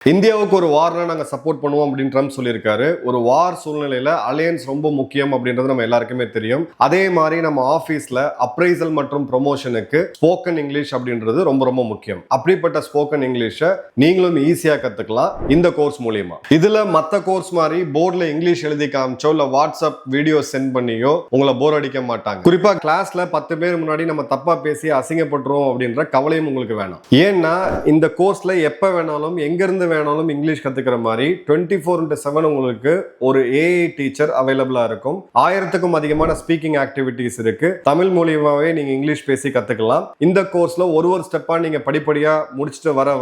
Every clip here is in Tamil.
இந்தியாவுக்கு ஒரு வார்னா நாங்கள் சப்போர்ட் பண்ணுவோம் அப்படின்னு ட்ரம்ப் சொல்லியிருக்காரு. ஒரு வார் சூழ்நிலையில அலையன்ஸ் ரொம்ப முக்கியம் அப்படின்றது நம்ம எல்லாருக்குமே தெரியும். அதே மாதிரி நம்ம ஆபீஸ்ல அப்ரைசல் மற்றும் ப்ரொமோஷனுக்கு ஸ்போக்கன் இங்கிலீஷ் அப்படின்றது ரொம்ப ரொம்ப முக்கியம். அப்படிப்பட்ட ஸ்போக்கன் இங்கிலீஷை நீங்களும் ஈஸியா கத்துக்கலாம் இந்த கோர்ஸ் மூலியமா. இதுல மத்த கோர்ஸ் மாதிரி போர்ட்ல இங்கிலீஷ் எழுதி காமிச்சோ இல்ல வாட்ஸ்அப் வீடியோ சென்ட் பண்ணியோ உங்களை போர் அடிக்க மாட்டாங்க. குறிப்பா கிளாஸ்ல 10 பேர் முன்னாடி நம்ம தப்பா பேசி அசிங்கப்பட்டுரும் அப்படின்ற கவலையும் உங்களுக்கு வேணாம். ஏன்னா இந்த கோர்ஸ்ல எப்ப வேணாலும் எங்க இருந்து வேணாலும் இங்கிலீஷ் கத்துக்கிற மாதிரி 24/7 உங்களுக்கு ஒரு ஏஐ டீச்சர் அவைலபிளா இருக்கும். 1000க்கும் அதிகமான ஸ்பீக்கிங் ஆக்டிவிட்டிஸ் இருக்கு. தமிழ் மூலியமாவே நீங்க இங்கிலீஷ் பேசி கத்துக்கலாம். இந்த கோர்ஸ்ல ஒரு ஸ்டெப்பா நீங்க படிப்படியா முடிச்சுட்டு வர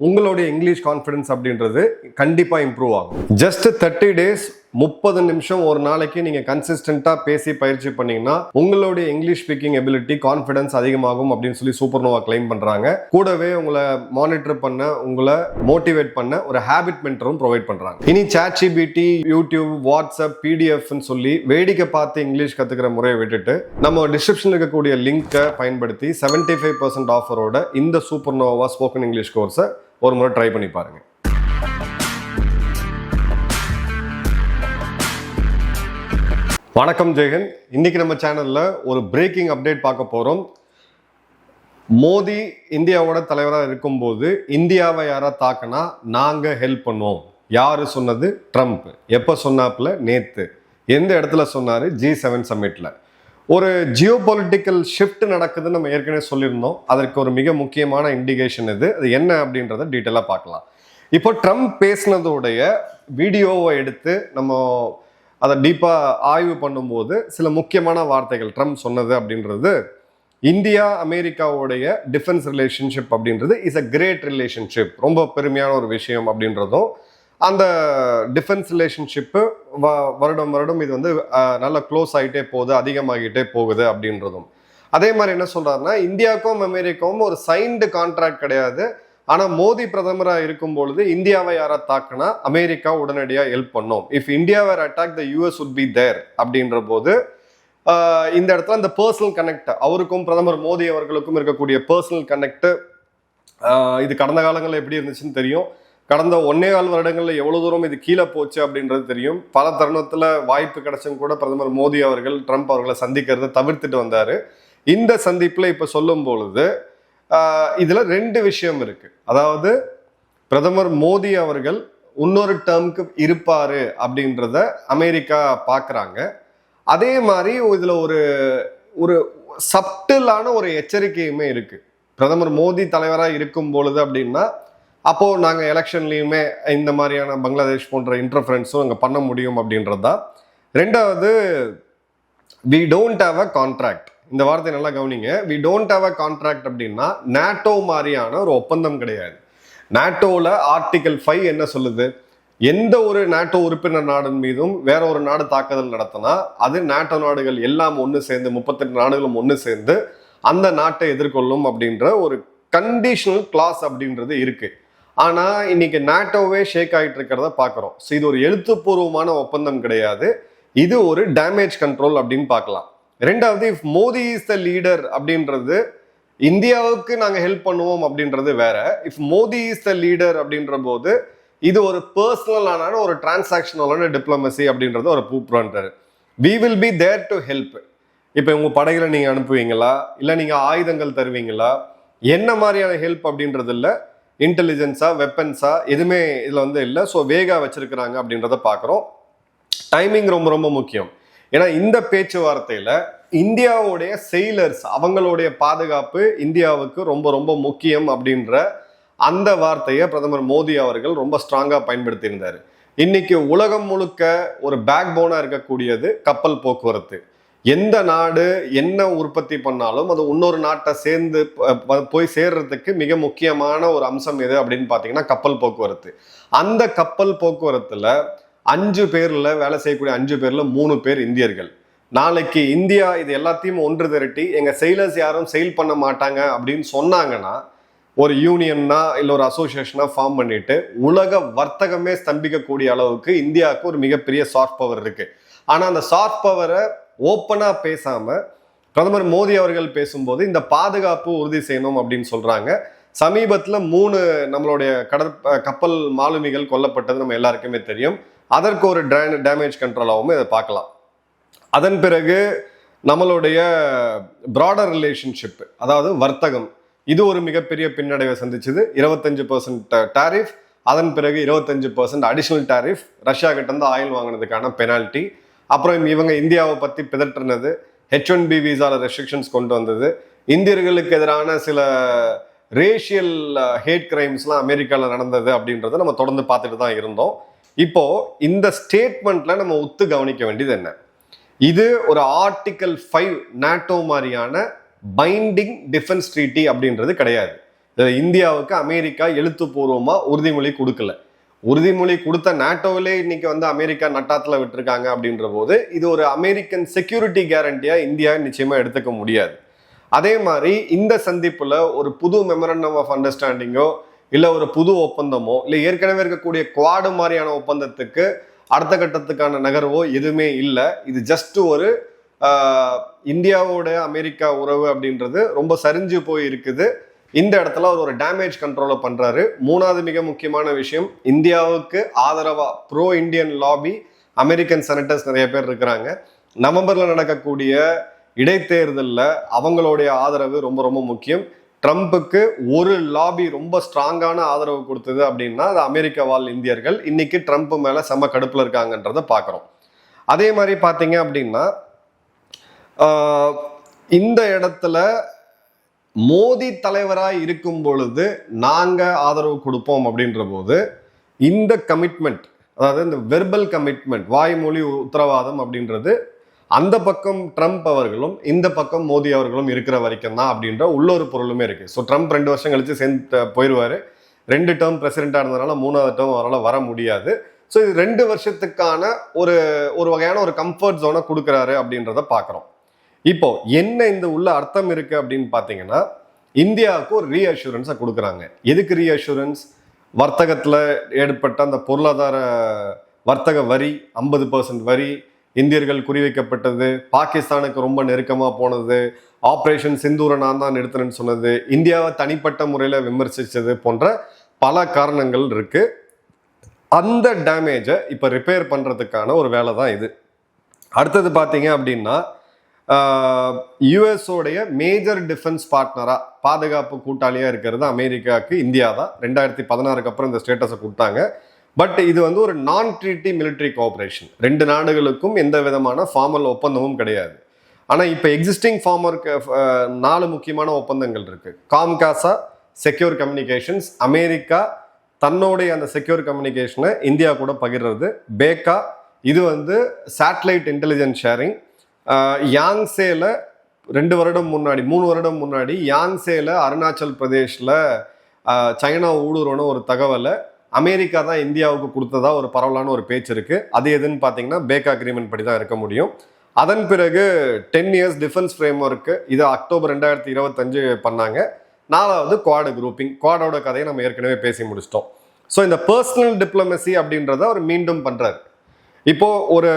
உங்களுடைய இங்கிலீஷ் கான்ஃபிடன்ஸ் அப்படின்றது கண்டிப்பா இம்ப்ரூவ் ஆகும். ஜஸ்ட் 30 டேஸ் 30 நிமிஷம் ஒரு நாளைக்கு நீங்க கன்சிஸ்டன்டா பேசி பயிற்சி பண்ணீங்கன்னா உங்களுடைய இங்கிலீஷ் ஸ்பீக்கிங் எபிலிட்டி கான்ஃபிடன்ஸ் அதிகமாகும் அப்படின்னு சொல்லி சூப்பர்னோவா கிளைம் பண்றாங்க. கூடவே உங்களை மானிட்டர் பண்ண, உங்களை மோட்டிவேட் பண்ண ஒரு ஹேபிட் மென்டரும் ப்ரொவைட் பண்றாங்க. இனி ChatGPT, யூடியூப், வாட்ஸ்அப், PDF சொல்லி வேடிக்கை பார்த்து இங்கிலீஷ் கத்துக்கிற முறையை விட்டுட்டு நம்ம டிஸ்கிரிப்ஷன்ல இருக்கக்கூடிய லிங்கை பயன்படுத்தி 75% ஆஃபரோட இந்த சூப்பர்னோவா ஸ்போக்கன் இங்கிலீஷ் கோர்ஸை ஒரு முறை ட்ரை பண்ணி பாருங்க. வணக்கம் ஜெயகன். இன்னைக்கு நம்ம சேனல்ல ஒரு பிரேக்கிங் அப்டேட் பார்க்க போறோம். மோடி இந்தியாவோட தலைவராக இருக்கும்போது இந்தியாவை யாரா தாக்கினா நாங்க ஹெல்ப் பண்ணுவோம். யாரு சொன்னது? ட்ரம்ப். எப்ப சொன்னாப்ல? நேத்து. எந்த இடத்துல சொன்னாரு? G7 சம்மிட்ல. ஒரு ஜியோ பொலிட்டிக்கல் ஷிஃப்ட் நடக்குதுன்னு நம்ம ஏற்கனவே சொல்லியிருந்தோம். அதற்கு ஒரு மிக முக்கியமான இண்டிகேஷன் இது. அது என்ன அப்படின்றத டீட்டெயிலாக பார்க்கலாம். இப்போ ட்ரம்ப் பேசினதோடைய வீடியோவை எடுத்து நம்ம அதை டீப்பாக ஆய்வு பண்ணும்போது சில முக்கியமான வார்த்தைகள் ட்ரம்ப் சொன்னது அப்படின்றது, இந்தியா அமெரிக்காவுடைய டிஃபென்ஸ் ரிலேஷன்ஷிப் அப்படின்றது இஸ் அ கிரேட் ரிலேஷன்ஷிப், ரொம்ப பெருமையான ஒரு விஷயம் அப்படின்றதும், அந்த டிஃபென்ஸ் ரிலேஷன்ஷிப்பு வருடம் இது வந்து நல்ல க்ளோஸ் ஆகிட்டே போகுது, அதிகமாகிட்டே போகுது அப்படின்றதும். அதே மாதிரி என்ன சொல்றாருன்னா, இந்தியாவுக்கும் அமெரிக்காவும் ஒரு சைன்டு கான்ட்ராக்ட் கிடையாது. ஆனா மோடி பிரதமரா இருக்கும் பொழுது இந்தியாவை யாரா தாக்குனா அமெரிக்கா உடனடியா ஹெல்ப் பண்ணும். If India were attack the US would be there அப்படின்ற போது இந்த இடத்துல இந்த பர்சனல் கனெக்ட் அவருக்கும் பிரதமர் மோடி அவர்களுக்கும் இருக்கக்கூடிய பர்சனல் கனெக்ட் இது கடந்த காலங்களில் எப்படி இருந்துச்சுன்னு தெரியும். கடந்த 1.25 வருடங்கள்ல எவ்வளவு தூரம் இது கீழே போச்சு அப்படின்றது தெரியும். பல தருணத்துல வாய்ப்பு கிடைச்சும் கூட பிரதமர் மோடி அவர்கள் ட்ரம்ப் அவர்களை சந்திக்கிறத தவிர்த்துட்டு வந்தாரு. இந்த சந்திப்புல இப்ப சொல்லும் பொழுது இதுல 2 விஷயம் இருக்கு. அதாவது பிரதமர் மோடி அவர்கள் இன்னொரு டேர்முக்கு இருப்பாரு அப்படின்றத அமெரிக்கா பாக்குறாங்க. அதே மாதிரி இதுல ஒரு சப்டிலான ஒரு எச்சரிக்கையுமே இருக்கு. பிரதமர் மோடி தலைவராக இருக்கும் பொழுது அப்படின்னா அப்போ நாங்க எலெக்ஷன்லயுமே இந்த மாதிரியான பங்களாதேஷ் போன்ற இன்டர்ஃபரன்ஸும் அங்க பண்ண முடியும் அப்படின்றதுதான். 2வது, we don't have a contract. இந்த வார்த்தை நல்லா கவனிங்க. we don't have a contract அப்படின்னா நாட்டோ மாதிரியான ஒரு ஒப்பந்தம் கிடையாது. நாட்டோல ஆர்டிகல் 5 என்ன சொல்லுது? எந்த ஒரு நாட்டோ உறுப்பினர் நாடின் மீதும் வேற ஒரு நாடு தாக்குதல் நடத்தினா அது நாட்டோ நாடுகள் எல்லாம் ஒன்று சேர்ந்து 38 நாடுகளும் ஒன்று சேர்ந்து அந்த நாட்டை எதிர்கொள்ளும் அப்படின்ற ஒரு கண்டிஷனல் கிளாஸ் அப்படின்றது இருக்கு. ஆனா இன்னைக்கு நாட்டோவே ஷேக் ஆகிட்டு இருக்கிறத பாக்குறோம். இது ஒரு எழுத்துப்பூர்வமான ஒப்பந்தம் கிடையாது. இது ஒரு டேமேஜ் கண்ட்ரோல் அப்படின்னு பார்க்கலாம். 2வது, if Modi is the leader அப்படின்றது இந்தியாவுக்கு நாங்க ஹெல்ப் பண்ணுவோம் அப்படின்றது வேற. If Modi is the leader அப்படின்ற போது இது ஒரு பர்சனலான ஒரு டிரான்சாக்ஷனலான டிப்ளமசி அப்படின்றது ஒரு ப்ரூவ் பண்றாரு. We will be there to help. இப்போ உங்க படைகளை நீங்க அனுப்புவீங்களா, இல்லை நீங்க ஆயுதங்கள் தருவீங்களா, என்ன மாதிரியான ஹெல்ப் அப்படின்றது இல்லை. இன்டெலிஜென்ஸா, வெப்பன்ஸா எதுவுமே இதுல வந்து இல்லை. ஸோ வேகா வச்சிருக்கிறாங்க அப்படின்றத பார்க்குறோம். டைமிங் ரொம்ப ரொம்ப முக்கியம். ஏன்னா இந்த பேச்சுவார்த்தையில இந்தியாவுடைய செயிலர்ஸ் அவங்களுடைய பாதுகாப்பு இந்தியாவுக்கு ரொம்ப ரொம்ப முக்கியம் அப்படின்ற அந்த வார்த்தையை பிரதமர் மோடி அவர்கள் ரொம்ப ஸ்ட்ராங்கா பயன்படுத்தி இருந்தாரு. இன்னைக்கு உலகம் முழுக்க ஒரு பேக் போனா இருக்கக்கூடியது கப்பல் போக்குவரத்து. எந்த நாடு என்ன உற்பத்தி பண்ணாலும் அது இன்னொரு நாட்டை சேர்ந்து போய் சேர்றதுக்கு மிக முக்கியமான ஒரு அம்சம் எது அப்படின்னு பாத்தீங்கன்னா கப்பல் போக்குவரத்து. அந்த கப்பல் போக்குவரத்துல 5 பேர்ல வேலை செய்யக்கூடிய 5 பேர்ல 3 பேர் இந்தியர்கள். நாளைக்கு இந்தியா இது எல்லாத்தையும் ஒன்று திரட்டி எங்க செயலர்ஸ் யாரும் செயல் பண்ண மாட்டாங்க அப்படின்னு சொன்னாங்கன்னா ஒரு யூனியன்னா இல்ல ஒரு அசோசியேஷனா ஃபார்ம் பண்ணிட்டு உலக வர்த்தகமே ஸ்தம்பிக்கக்கூடிய அளவுக்கு இந்தியாவுக்கு ஒரு மிகப்பெரிய சாஃப்ட் பவர் இருக்கு. ஆனா அந்த சாஃப்ட் பவரை ஓப்பனா பேசாம பிரதமர் மோடி அவர்கள் பேசும்போது இந்த பாதுகாப்பு உறுதி செய்யணும் அப்படின்னு சொல்றாங்க. சமீபத்தில் 3 நம்மளுடைய கப்பல் மாலுமிகள் கொல்லப்பட்டது நம்ம எல்லாருக்குமே தெரியும். அதற்கு ஒரு டேமேஜ் கண்ட்ரோலாகவும் இதை பார்க்கலாம். அதன் பிறகு நம்மளுடைய ப்ராடர் ரிலேஷன்ஷிப், அதாவது வர்த்தகம், இது ஒரு மிகப்பெரிய பின்னடைவை சந்திச்சது. 25% டாரிஃப், அதன் பிறகு 25% அடிஷனல் டாரிஃப், ரஷ்யா கிட்ட இருந்து ஆயில் வாங்கினதுக்கான பெனால்ட்டி. அப்புறம் இவங்க இந்தியாவை பற்றி பிதற்றினது, H1B விசால ரெஸ்ட்ரிக்ஷன்ஸ் கொண்டு வந்தது, இந்தியர்களுக்கு எதிரான சில ரேஷியல் ஹேட் கிரைம்ஸ்லாம் அமெரிக்காவில் நடந்தது அப்படின்றத நம்ம தொடர்ந்து பார்த்துட்டு தான் இருந்தோம். இப்போ இந்த ஸ்டேட்மெண்ட்ல நம்ம ஒத்து கவனிக்க வேண்டியது என்ன? இது ஒரு ஆர்டிகல் 5 நாட்டோ மாதிரியான பைண்டிங் டிஃபென்ஸ் ட்ரீட்டி அப்படின்றது கிடையாது. இந்தியாவுக்கு அமெரிக்கா எழுத்துப்பூர்வமா உறுதிமொழி கொடுக்கல. உறுதிமொழி கொடுத்த நாட்டோவிலே இன்னைக்கு அமெரிக்கா நட்டாத்துல விட்டுருக்காங்க அப்படின்ற போது இது ஒரு அமெரிக்கன் செக்யூரிட்டி கேரண்டியா இந்தியா நிச்சயமா எடுத்துக்க முடியாது. அதே மாதிரி இந்த சந்திப்புல ஒரு புது மெமரண்டம் ஆஃப் அண்டர்ஸ்டாண்டிங்கோ இல்ல ஒரு புது ஒப்பந்தமோ இல்ல ஏற்கனவே இருக்கக்கூடிய குவாடு மாதிரியான ஒப்பந்தத்துக்கு அடுத்த கட்டத்துக்கான நகர்வோ எதுவுமே இல்லை. இது ஜஸ்ட் ஒரு இந்தியாவோட அமெரிக்கா உறவு அப்படின்றது ரொம்ப சரிஞ்சு போய் இருக்குது. இந்த இடத்துல அவர் ஒரு டேமேஜ் கண்ட்ரோலை பண்றாரு. மூணாவது மிக முக்கியமான விஷயம், இந்தியாவுக்கு ஆதரவா bro Indian lobby American senators நிறைய பேர் இருக்கிறாங்க. நவம்பர்ல நடக்கக்கூடிய இடைத்தேர்தலில் அவங்களுடைய ஆதரவு ரொம்ப ரொம்ப முக்கியம். ட்ரம்ப்புக்கு ஒரு லாபி ரொம்ப ஸ்ட்ராங்கான ஆதரவு கொடுத்தது அப்படின்னா அது அமெரிக்க வாழ் இந்தியர்கள் இன்னைக்கு ட்ரம்ப் மேல செம்ம கடுப்புல இருக்காங்கன்றத பார்க்குறோம். அதே மாதிரி பார்த்தீங்க அப்படின்னா இந்த இடத்துல மோடி தலைவராக இருக்கும் பொழுது நாங்க ஆதரவு கொடுப்போம் அப்படின்ற போது இந்த கமிட்மெண்ட், அதாவது இந்த வெர்பல் கமிட்மெண்ட், வாய்மொழி உத்தரவாதம் அப்படின்றது அந்த பக்கம் ட்ரம்ப் அவர்களும் இந்த பக்கம் மோடி அவர்களும் இருக்கிற வரைக்கும் தான் அப்படின்ற உள்ளொரு பொருளுமே இருக்கு. ஸோ ட்ரம்ப் 2 வருஷம் கழிச்சு சேர்ந்து போயிடுவாரு. 2 டேர்ம் பிரசிடென்டா இருந்ததுனால 3வது டேர்ம் அவரால் வர முடியாது. ஸோ இது 2 வருஷத்துக்கான ஒரு வகையான ஒரு கம்ஃபர்ட் ஜோனை கொடுக்குறாரு அப்படின்றத பார்க்குறோம். இப்போ என்ன இந்த உள்ள அர்த்தம் இருக்கு அப்படின்னு பார்த்தீங்கன்னா, இந்தியாவுக்கு ஒரு ரீஅஷூரன்ஸை கொடுக்குறாங்க. எதுக்கு ரீஅஷூரன்ஸ்? வர்த்தகத்தில் ஏற்பட்ட அந்த பொருளாதார வர்த்தக வரி 50% வரி, இந்தியர்கள் குறிவைக்கப்பட்டது, பாகிஸ்தானுக்கு ரொம்ப நெருக்கமாக போனது, ஆப்ரேஷன் சிந்தூரை நான் தான் நிறுத்தினேன்னு சொன்னது, இந்தியாவை தனிப்பட்ட முறையில் விமர்சித்தது போன்ற பல காரணங்கள் இருக்கு. அந்த டேமேஜை இப்போ ரிப்பேர் பண்ணுறதுக்கான ஒரு வேலை தான் இது. அடுத்தது பார்த்தீங்க அப்படின்னா, யுஎஸோடைய மேஜர் டிஃபென்ஸ் பார்ட்னராக, பாதுகாப்பு கூட்டாளியாக இருக்கிறது அமெரிக்காவுக்கு இந்தியா தான். 2016க்கு அப்புறம் இந்த ஸ்டேட்டஸை கொடுத்தாங்க. பட் இது ஒரு நான் ட்ரீட்டி மிலிட்ரி கோஆபரேஷன். 2 நாடுகளுக்கும் எந்த விதமான ஃபார்மல் ஒப்பந்தமும் கிடையாது. ஆனால் இப்போ எக்ஸிஸ்டிங் 4 முக்கியமான ஒப்பந்தங்கள் இருக்கு. காம்காசா செக்யூர் கம்யூனிகேஷன்ஸ், அமெரிக்கா தன்னுடைய அந்த செக்யூர் கம்யூனிகேஷனை இந்தியா கூட பகிர்றது. பேக்கா இது சேட்டலைட் இன்டெலிஜென்ஸ் ஷேரிங். யாங்சேல 3 வருடம் முன்னாடி யாங்சேல அருணாச்சல் பிரதேஷில் சைனா ஊடுருவன ஒரு தகவலை அமெரிக்கா தான் இந்தியாவுக்கு கொடுத்ததா ஒரு பரவலான ஒரு பேச்சு இருக்கு. அது எதுன்னு பார்த்தீங்கன்னா பேக் அக்ரிமெண்ட் படி தான் இருக்க முடியும். அதன் பிறகு 10 இயர்ஸ் டிஃபென்ஸ் ஃப்ரேம் ஒர்க்கு, இது அக்டோபர் 2025 பண்ணாங்க. 4வது குவாடு குரூப்பிங். குவாடோட கதையை நம்ம ஏற்கனவே பேசி முடிச்சிட்டோம். ஸோ இந்த பர்சனல் டிப்ளமசி அப்படின்றத அவர் மீண்டும் பண்றாரு. இப்போ ஒரு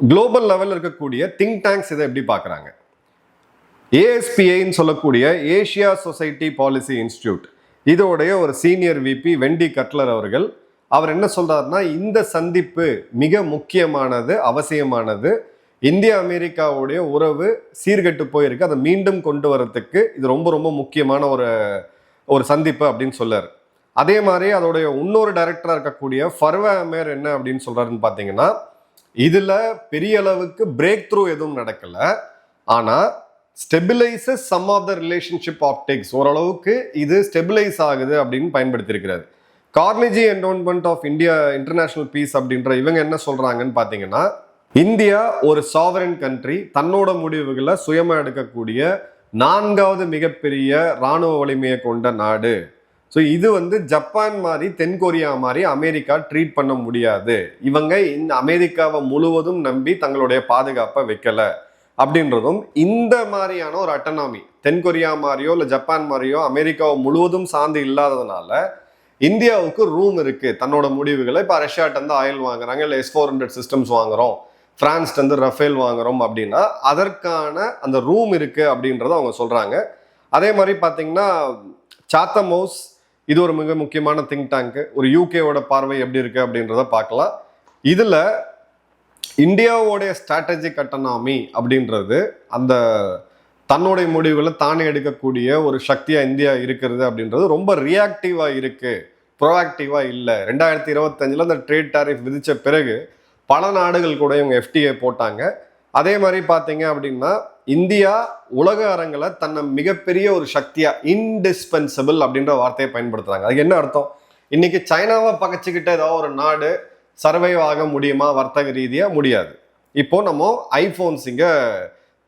குளோபல் லெவலில் இருக்கக்கூடிய திங்க் டேங்க்ஸ் இதை எப்படி பார்க்குறாங்க? ஏஎஸ்பிஐன்னு சொல்லக்கூடிய ஏஷியா சொசைட்டி பாலிசி இன்ஸ்டிடியூட், இதோடைய ஒரு சீனியர் விபி வெண்டி கட்லர் அவர் என்ன சொல்றாருன்னா, இந்த சந்திப்பு மிக முக்கியமானது, அவசியமானது. இந்தியா அமெரிக்காவுடைய உறவு சீர்கெட்டு போயிருக்கு, அதை மீண்டும் கொண்டு வரதுக்கு இது ரொம்ப ரொம்ப முக்கியமான ஒரு சந்திப்பு அப்படின்னு சொல்லாரு. அதே மாதிரி அதோடைய இன்னொரு டைரக்டரா இருக்கக்கூடிய ஃபர்வா அமேர் என்ன அப்படின்னு சொல்றாருன்னு பார்த்தீங்கன்னா, இதுல பெரிய அளவுக்கு பிரேக் த்ரூ எதுவும் நடக்கல, ஆனா stabilises some of the relationship optics, ஓரளவுக்கு இது ஸ்டெபிலைஸ் ஆகுது அப்படின்னு பயன்படுத்தியிருக்கிறாரு. Carnegie endowment of India international peace அப்படின்ற இவங்க என்ன சொல்றாங்கன்னு பார்த்தீங்கன்னா, இந்தியா ஒரு சாவரன் கண்ட்ரி, தன்னோட முடிவுகளை சுயமா எடுக்கக்கூடிய 4வது மிகப்பெரிய இராணுவ வலிமையை கொண்ட நாடு. ஸோ இது ஜப்பான் மாதிரி தென்கொரியா மாதிரி அமெரிக்கா ட்ரீட் பண்ண முடியாது. இவங்க இந்த அமெரிக்காவை முழுவதும் நம்பி தங்களுடைய பாதுகாப்பை வைக்கல அப்படின்றதும், இந்த மாதிரியான ஒரு அட்டனாமி தென்கொரியா மாதிரியோ இல்லை ஜப்பான் மாதிரியோ அமெரிக்காவை முழுவதும் சார்ந்து இல்லாததுனால இந்தியாவுக்கு ரூம் இருக்கு தன்னோட முடிவுகளை. இப்போ ரஷ்யாட்டேருந்து ஆயில் வாங்குறாங்க, இல்லை S-400 சிஸ்டம்ஸ் வாங்குறோம், பிரான்ஸ்லேருந்து ரஃபேல் வாங்குறோம் அப்படின்னா அதற்கான அந்த ரூம் இருக்கு அப்படின்றத அவங்க சொல்றாங்க. அதே மாதிரி பார்த்தீங்கன்னா சாத்தம் ஹவுஸ், இது ஒரு மிக முக்கியமான திங்க் டேங்க். ஒரு யூகேவோட பார்வை எப்படி இருக்கு அப்படின்றத பார்க்கலாம். இதுல இந்தியாவோடைய ஸ்ட்ராட்டஜிக் அட்டானமி அப்படின்றது அந்த தன்னுடைய முடிவுகளை தானே எடுக்கக்கூடிய ஒரு சக்தியா இந்தியா இருக்கிறது அப்படின்றது ரொம்ப ரியாக்டிவா இருக்கு, ப்ரோஆக்டிவா இல்லை. 2025 அந்த ட்ரேட் டாரிஃப் விதிச்ச பிறகு பல நாடுகள் கூட இவங்க எஃப்டிஏ போட்டாங்க. அதே மாதிரி பார்த்தீங்க அப்படின்னா இந்தியா உலக அரங்கில் தன்னை மிகப்பெரிய ஒரு சக்தியா, இன்டிஸ்பென்சபிள் அப்படின்ற வார்த்தையை பயன்படுத்துறாங்க. அதுக்கு என்ன அர்த்தம்? இன்னைக்கு சைனாவை பகைச்சிக்கிட்ட ஏதாவது ஒரு நாடு சர்வைவ் ஆக முடியுமா? வர்த்தக ரீதியா முடியாது. இப்போ நம்ம ஐபோன்ஸ் இங்க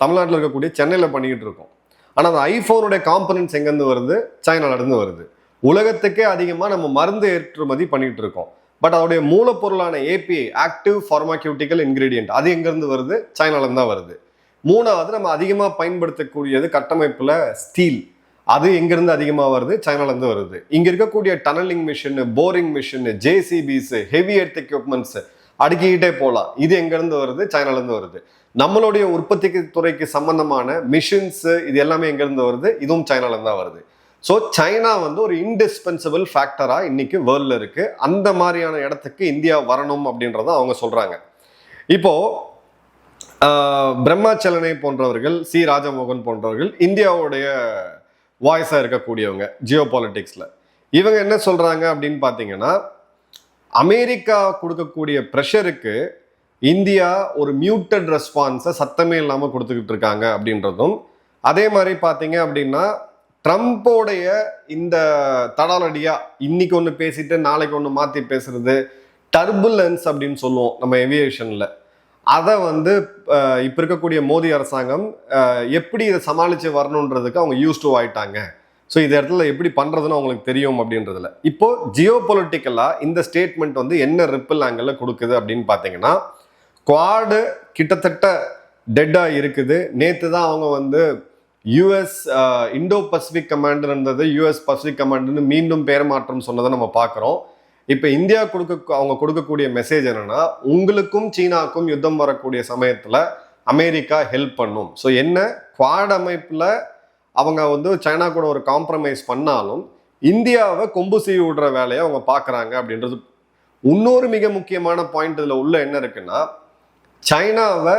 தமிழ்நாட்டில் இருக்கக்கூடிய சென்னையில் பண்ணிக்கிட்டு இருக்கோம். ஆனால் அந்த ஐபோனுடைய காம்பனன்ட்ஸ் எங்கேருந்து வருது? சைனால இருந்து வருது. உலகத்துக்கே அதிகமாக நம்ம மருந்து ஏற்றுமதி பண்ணிட்டு இருக்கோம். பட் அதோடைய மூலப்பொருளான ஏபிஐ, ஆக்டிவ் ஃபார்மாக்யூட்டிக்கல் இன்கிரீடியன்ட், அது எங்கேருந்து வருது? சைனாலேருந்து தான் வருது. மூணாவது, நம்ம அதிகமாக பயன்படுத்தக்கூடியது கட்டமைப்பில் ஸ்டீல், அது எங்கேருந்து அதிகமாக வருது? சைனாலேருந்து வருது. இங்கே இருக்கக்கூடிய tunnelling machine, boring machine, JCBs, heavy earth equipments அடுக்கிக்கிட்டே போகலாம். இது எங்கேருந்து வருது? சைனாலேருந்து வருது. நம்மளுடைய உற்பத்தி துறைக்கு சம்பந்தமான மிஷின்ஸ், இது எல்லாமே எங்கேருந்து வருது? இதுவும் சைனாலேருந்து தான் வருது. ஸோ சைனா வந்து ஒரு இன்டிஸ்பென்சபிள் ஃபேக்டரா இன்னைக்கு வேர்ல்ட்ல இருக்கு. அந்த மாதிரியான இடத்துக்கு இந்தியா வரணும் அப்படின்றத அவங்க சொல்றாங்க. இப்போ பிரம்மாச்சலனை போன்றவர்கள், சி ராஜமோகன் போன்றவர்கள் இந்தியாவுடைய வாய்ஸா இருக்கக்கூடியவங்க ஜியோ பாலிட்டிக்ஸ்ல. இவங்க என்ன சொல்றாங்க அப்படின்னு பாத்தீங்கன்னா, அமெரிக்கா கொடுக்கக்கூடிய ப்ரெஷருக்கு இந்தியா ஒரு மியூட்டட் ரெஸ்பான்ஸை சத்தமே இல்லாமல் கொடுத்துக்கிட்டு இருக்காங்க அப்படின்றதும், அதே மாதிரி பார்த்தீங்க அப்படின்னா ட்ரம்போடைய இந்த தடாலடியா இன்னைக்கு ஒன்று பேசிட்டு நாளைக்கு ஒன்று மாற்றி பேசுறது, டர்புலன்ஸ் அப்படின்னு சொல்லுவோம் நம்ம ஏவியேஷனில், அதை வந்து இப்போ இருக்கக்கூடிய மோடி அரசாங்கம் எப்படி இதை சமாளித்து வரணுன்றதுக்கு அவங்க யூஸ் டு ஆயிட்டாங்க. ஸோ இந்த இடத்துல எப்படி பண்ணுறதுன்னு அவங்களுக்கு தெரியும் அப்படின்றதுல. இப்போ ஜியோ பொலிட்டிக்கலாக இந்த ஸ்டேட்மெண்ட் வந்து என்ன ரிப்பிள் ஆங்கிளில் கொடுக்குது அப்படின்னு பார்த்தீங்கன்னா, குவாடு கிட்டத்தட்ட டெட்டாக இருக்குது. நேற்று தான் அவங்க வந்து யூஎஸ் இண்டோ பசிபிக் கமாண்ட் இருந்தது, யூஎஸ் பசிபிக் கமாண்டுன்னு மீண்டும் பெயர் மாற்றம் சொன்னதை நம்ம பார்க்குறோம். இப்போ இந்தியா அவங்க கொடுக்கக்கூடிய மெசேஜ் என்னன்னா, உங்களுக்கும் சீனாவுக்கும் யுத்தம் வரக்கூடிய சமயத்தில் அமெரிக்கா ஹெல்ப் பண்ணும். ஸோ என்ன, குவாட் அமைப்பில் அவங்க வந்து சைனா கூட ஒரு காம்ப்ரமைஸ் பண்ணாலும் இந்தியாவை கொம்பு சீவி விடுற வேலையை அவங்க பார்க்குறாங்க அப்படின்றது. இன்னொரு மிக முக்கியமான பாயிண்ட் இதில் உள்ள என்ன இருக்குன்னா, சைனாவை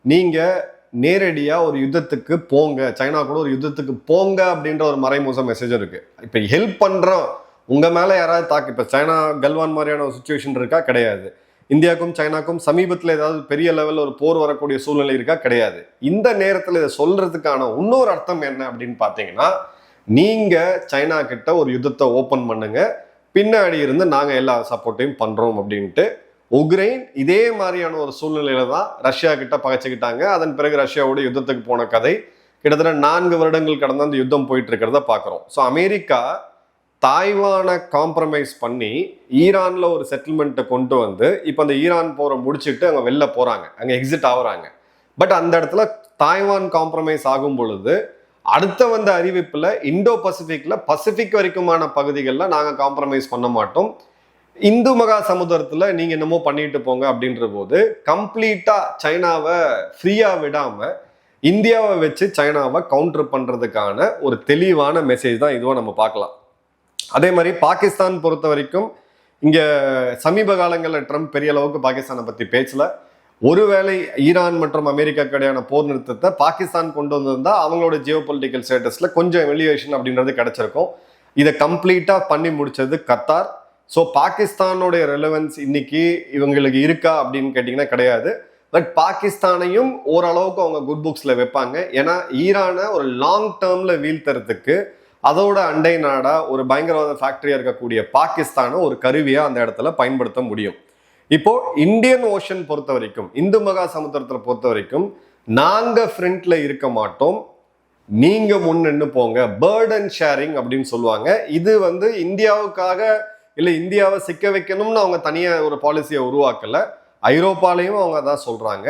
நீங்கள் நேரடியாக ஒரு யுத்தத்துக்கு போங்க, சைனா கூட ஒரு யுத்தத்துக்கு போங்க அப்படின்ற ஒரு மறைமுக மெசேஜ் இருக்கு. இப்போ ஹெல்ப் பண்ணுறோம், உங்கள் மேலே யாராவது தாக்கு, இப்போ சைனா கல்வான் மாதிரியான ஒரு சுச்சுவேஷன் இருக்கா? கிடையாது. இந்தியாவுக்கும் சைனாக்கும் சமீபத்தில் ஏதாவது பெரிய லெவலில் ஒரு போர் வரக்கூடிய சூழ்நிலை இருக்கா? கிடையாது. இந்த நேரத்தில் இதை சொல்றதுக்கான இன்னொரு அர்த்தம் என்ன அப்படின்னு பார்த்தீங்கன்னா, நீங்கள் சைனா கிட்ட ஒரு யுத்தத்தை ஓப்பன் பண்ணுங்க, பின்னாடி இருந்து நாங்கள் எல்லா சப்போர்ட்டையும் பண்ணுறோம் அப்படின்ட்டு. உக்ரைன் இதே மாதிரியான ஒரு சூழ்நிலையில தான் ரஷ்யா கிட்ட பகைச்சிக்கிட்டாங்க. அதன் பிறகு ரஷ்யாவோட யுத்தத்துக்கு போன கதை கிட்டத்தட்ட 4 வருடங்கள் கடந்த அந்த யுத்தம் போயிட்டு இருக்கிறத பார்க்குறோம். ஸோ அமெரிக்கா தாய்வானை காம்ப்ரமைஸ் பண்ணி ஈரான்ல ஒரு செட்டில்மெண்ட்டை கொண்டு வந்து இப்போ அந்த ஈரான் போரை முடிச்சுட்டு அங்கே வெளில போறாங்க, அங்கே எக்ஸிட் ஆகுறாங்க. பட் அந்த இடத்துல தாய்வான் காம்ப்ரமைஸ் ஆகும் பொழுது அடுத்த வந்த அறிவிப்புல இந்தோ பசிபிக்ல பசிபிக் வரைக்குமான பகுதிகளில் நாங்கள் காம்ப்ரமைஸ் பண்ண மாட்டோம், இந்து மகா சமுதிரத்துல நீங்க என்னமோ பண்ணிட்டு போங்க அப்படின்ற போது கம்ப்ளீட்டா சைனாவை ஃப்ரீயா விடாம இந்தியாவை வச்சு சைனாவை கவுண்டர் பண்றதுக்கான ஒரு தெளிவான மெசேஜ் தான் இதுவும் நம்ம பார்க்கலாம். அதே மாதிரி பாகிஸ்தான் பொறுத்த வரைக்கும் இங்க சமீப காலங்களில் ட்ரம்ப் பெரிய அளவுக்கு பாகிஸ்தானை பத்தி பேசல. ஒருவேளை ஈரான் மற்றும் அமெரிக்கா கிடையான போர் நிறுத்தத்தை பாகிஸ்தான் கொண்டு வந்திருந்தா அவங்களோட ஜியோ பொலிட்டிக்கல் ஸ்டேட்டஸ்ல கொஞ்சம் எலிவேஷன் அப்படின்றது கிடைச்சிருக்கும். இதை கம்ப்ளீட்டா பண்ணி முடிச்சது கத்தார். ஸோ பாகிஸ்தானோடைய ரெலவன்ஸ் இன்னைக்கு இவங்களுக்கு இருக்கா அப்படின்னு கேட்டிங்கன்னா கிடையாது. பட் பாகிஸ்தானையும் ஓரளவுக்கு அவங்க குட் புக்ஸில் வைப்பாங்க. ஏன்னா ஈரானை ஒரு லாங் டேர்மில் வீழ்த்துறதுக்கு அதோட அண்டை நாடா ஒரு பயங்கரவாத ஃபேக்டரியா இருக்கக்கூடிய பாகிஸ்தானை ஒரு கருவியா அந்த இடத்துல பயன்படுத்த முடியும். இப்போ இந்தியன் ஓஷன் பொறுத்த வரைக்கும், இந்து மகா சமுத்திரத்தை பொறுத்த வரைக்கும் நாங்க ஃப்ரண்ட்ல இருக்க மாட்டோம், நீங்க முன்னு போங்க, பேர்டன் ஷேரிங் அப்படின்னு சொல்லுவாங்க. இது வந்து இந்தியாவுக்காக இல்லை இந்தியாவை சிக்க வைக்கணும்னு அவங்க தனியா ஒரு பாலிசியை உருவாக்கல. ஐரோப்பாலையும் அவங்க அதான் சொல்றாங்க,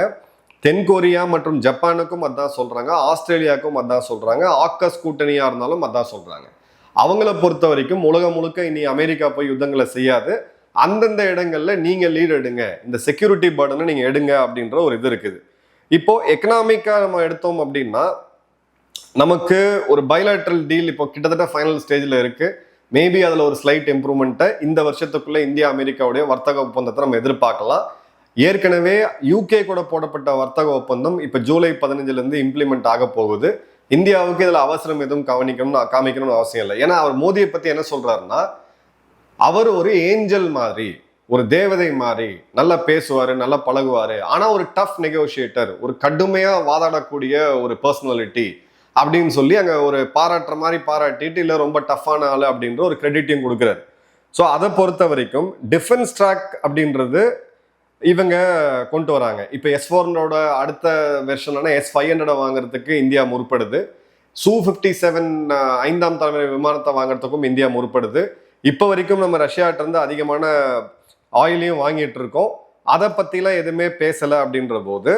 தென்கொரியா மற்றும் ஜப்பானுக்கும் அதான் சொல்றாங்க, ஆஸ்திரேலியாவுக்கும் அதான் சொல்றாங்க, ஆக்கஸ் கூட்டணியா இருந்தாலும் அதான் சொல்றாங்க. அவங்கள பொறுத்த வரைக்கும் உலகம் முழுக்க இனி அமெரிக்கா போய் யுத்தங்களை செய்யாது, அந்தந்த இடங்கள்ல நீங்க லீட் எடுங்க, இந்த செக்யூரிட்டி பர்டனை நீங்க எடுங்க அப்படின்ற ஒரு இது இருக்குது. இப்போ எக்கனாமிக்கா நம்ம எடுத்தோம் அப்படின்னா நமக்கு ஒரு பைலேட்ரல் டீல் இப்போ கிட்டத்தட்ட ஃபைனல் ஸ்டேஜில் இருக்கு. மேபி அதில் ஒரு ஸ்லைட் இம்ப்ரூவ்மெண்ட்டை இந்த வருஷத்துக்குள்ள இந்தியா அமெரிக்காவுடைய வர்த்தக ஒப்பந்தத்தை நம்ம எதிர்பார்க்கலாம். ஏற்கனவே யூகே கூட போடப்பட்ட வர்த்தக ஒப்பந்தம் இப்போ ஜூலை 15 இம்ப்ளிமெண்ட் ஆக போகுது. இந்தியாவுக்கு இதில் அவசரம் எதுவும் காமிக்கணும்னு அவசியம் இல்லை. ஏன்னா அவர் மோடியை பற்றி என்ன சொல்றாருன்னா, அவர் ஒரு ஏஞ்சல் மாதிரி, ஒரு தேவதை மாதிரி, நல்லா பேசுவாரு, நல்லா பழகுவாரு, ஆனா ஒரு டஃப் நெகோசியேட்டர், ஒரு கடுமையா வாதாடக்கூடிய ஒரு பர்சனாலிட்டி அப்படின்னு சொல்லி அங்க ஒரு பாராட்டுற மாதிரி பாராட்டிட்டு, இல்ல ரொம்ப டஃப்பான ஆளு அப்படின்ற ஒரு கிரெடிட்டையும் கொடுக்குறாரு. ஸோ அதை பொறுத்த வரைக்கும் டிஃபென்ஸ் ட்ராக் அப்படின்றது இவங்க கொண்டு வராங்க. இப்போ S-400 அடுத்த வெர்ஷனான S-500 வாங்குறதுக்கு இந்தியா முற்படுது. Su-57 5ஆம் தலைமுறை விமானத்தை வாங்குறதுக்கும் இந்தியா முற்படுது. இப்போ வரைக்கும் நம்ம ரஷ்யாட்ட இருந்து அதிகமான ஆயிலையும் வாங்கிட்டு இருக்கோம். அதை பற்றிலாம் எதுவுமே பேசலை அப்படின்ற போது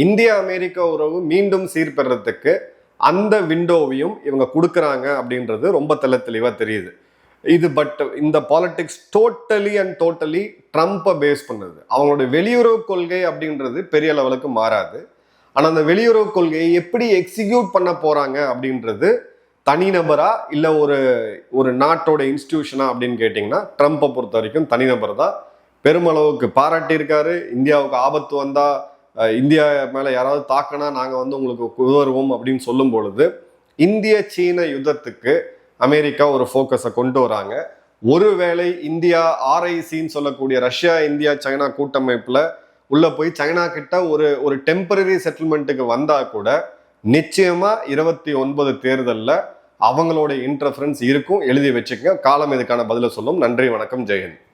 இந்தியா அமெரிக்க உறவு மீண்டும் சீர்பெறத்துக்கு அந்த விண்டோவையும் இவங்க கொடுக்குறாங்க அப்படின்றது ரொம்ப தெளிவாக தெரியுது. இது பட் இந்த பாலிடிக்ஸ் டோட்டலி ட்ரம்ப்பை பேஸ் பண்ணுது. அவங்களுடைய வெளியுறவு கொள்கை அப்படின்றது பெரிய லெவலுக்கு மாறாது. ஆனால் அந்த வெளியுறவு கொள்கையை எப்படி எக்ஸிக்யூட் பண்ண போறாங்க அப்படின்றது தனிநபரா இல்லை ஒரு நாட்டோட இன்ஸ்டிடியூஷனா அப்படின்னு கேட்டிங்கன்னா ட்ரம்ப்பை பொறுத்த வரைக்கும் தனிநபர் தான். பெருமளவுக்கு பாராட்டியிருக்காரு. இந்தியாவுக்கு ஆபத்து வந்தா, இந்தியா மேலே யாராவது தாக்கினா நாங்கள் உங்களுக்கு உதவுவோம் அப்படின்னு சொல்லும் பொழுது இந்திய சீன யுத்தத்துக்கு அமெரிக்கா ஒரு ஃபோக்கஸை கொண்டு வராங்க. ஒருவேளை இந்தியா RICன்னு சொல்லக்கூடிய ரஷ்யா இந்தியா சைனா கூட்டமைப்பில் உள்ள போய் சைனா கிட்ட ஒரு டெம்பரரி செட்டில்மெண்ட்டுக்கு வந்தா கூட நிச்சயமா 29 தேர்தலில் அவங்களோட இன்டர்ஃபரன்ஸ் இருக்கும். எழுதி வச்சுக்கங்க. காலம் இதுக்கான பதிலை சொல்லும். நன்றி, வணக்கம், ஜெயஹிந்த்.